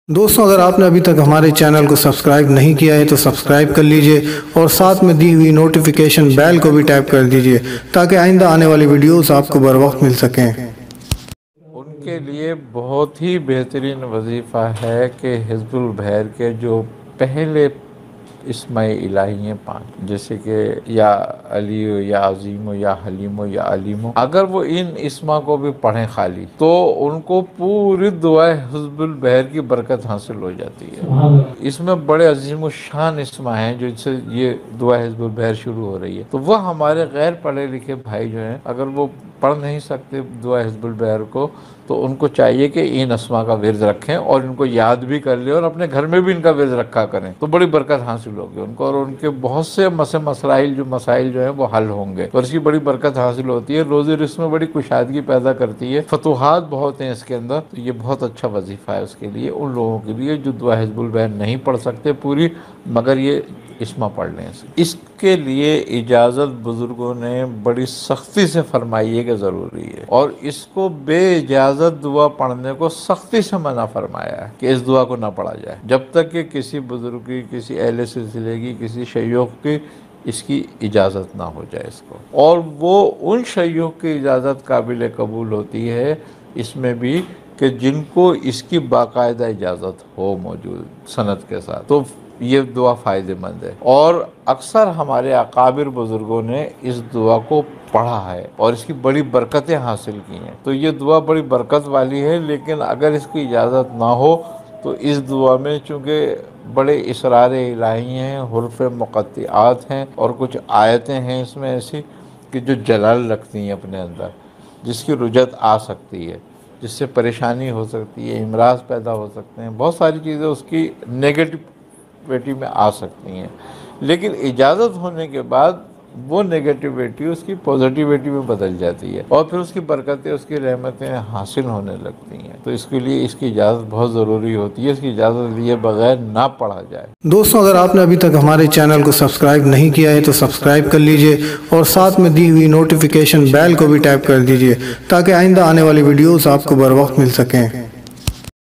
دوستوں، اگر آپ نے ابھی تک ہمارے چینل کو سبسکرائب نہیں کیا ہے تو سبسکرائب کر لیجئے اور ساتھ میں دی ہوئی نوٹیفیکیشن بیل کو بھی ٹیپ کر دیجئے تاکہ آئندہ آنے والی ویڈیوز آپ کو بر وقت مل سکیں۔ ان کے لیے بہت ہی بہترین وظیفہ ہے کہ حزب البحر کے جو پہلے اسماء الہی ہیں 5، جیسے کہ یا علی ہو یا عظیم ہو یا حلیم ہو یا علیم ہو، اگر وہ ان اسماء کو بھی پڑھیں خالی تو ان کو پوری دعائے حزب البحر کی برکت حاصل ہو جاتی ہے۔ اس میں بڑے عظیم و شان اسماء ہیں جو سے یہ دعا حزب البحر شروع ہو رہی ہے، تو وہ ہمارے غیر پڑھے لکھے بھائی جو ہیں اگر وہ پڑھ نہیں سکتے دعا حزب البحر کو تو ان کو چاہیے کہ ان اسماء کا ورد رکھیں اور ان کو یاد بھی کر لیں اور اپنے گھر میں بھی ان کا ورد رکھا کریں تو بڑی برکت حاصل ہوگی ان کو، اور ان کے بہت سے مسائل جو ہیں وہ حل ہوں گے اور اس کی بڑی برکت حاصل ہوتی ہے۔ روزی رزق میں بڑی کشادگی پیدا کرتی ہے، فتوحات بہت ہیں اس کے اندر، تو یہ بہت اچھا وظیفہ ہے اس کے لیے، ان لوگوں کے لیے جو دعا حزب البحر نہیں پڑھ سکتے پوری مگر یہ اسماء پڑھ لیں۔ اس کے لیے اجازت بزرگوں نے بڑی سختی سے فرمائی ہے کہ ضروری ہے، اور اس کو بے اجازت دعا پڑھنے کو سختی سے منع فرمایا ہے کہ اس دعا کو نہ پڑھا جائے جب تک کہ کسی بزرگ کی، کسی اہل سلسلے کی، کسی شیوخ کی اس کی اجازت نہ ہو جائے اس کو، اور وہ ان شیوخ کی اجازت قابل قبول ہوتی ہے اس میں بھی کہ جن کو اس کی باقاعدہ اجازت ہو موجود سند کے ساتھ، تو یہ دعا فائدہ مند ہے، اور اکثر ہمارے اکابر بزرگوں نے اس دعا کو پڑھا ہے اور اس کی بڑی برکتیں حاصل کی ہیں۔ تو یہ دعا بڑی برکت والی ہے، لیکن اگر اس کی اجازت نہ ہو تو اس دعا میں چونکہ بڑے اسرار الہی ہیں، حروف مقطعات ہیں اور کچھ آیتیں ہیں اس میں ایسی کہ جو جلال رکھتی ہیں اپنے اندر، جس کی رجت آ سکتی ہے، جس سے پریشانی ہو سکتی ہے، امراض پیدا ہو سکتے ہیں، بہت ساری چیزیں اس کی نیگیٹیویٹی میں آ سکتی ہیں، لیکن اجازت ہونے کے بعد وہ نیگیٹیویٹی اس کی پوزیٹیویٹی میں بدل جاتی ہے اور پھر اس کی برکتیں، اس کی رحمتیں حاصل ہونے لگتی ہیں۔ تو اس کے لیے اس کی اجازت بہت ضروری ہوتی ہے، اس کی اجازت لیے بغیر نہ پڑھا جائے۔ دوستوں، اگر آپ نے ابھی تک ہمارے چینل کو سبسکرائب نہیں کیا ہے تو سبسکرائب کر لیجئے اور ساتھ میں دی ہوئی نوٹیفیکیشن بیل کو بھی ٹیپ کر دیجئے تاکہ آئندہ آنے والی ویڈیوز آپ کو بر وقت مل سکیں۔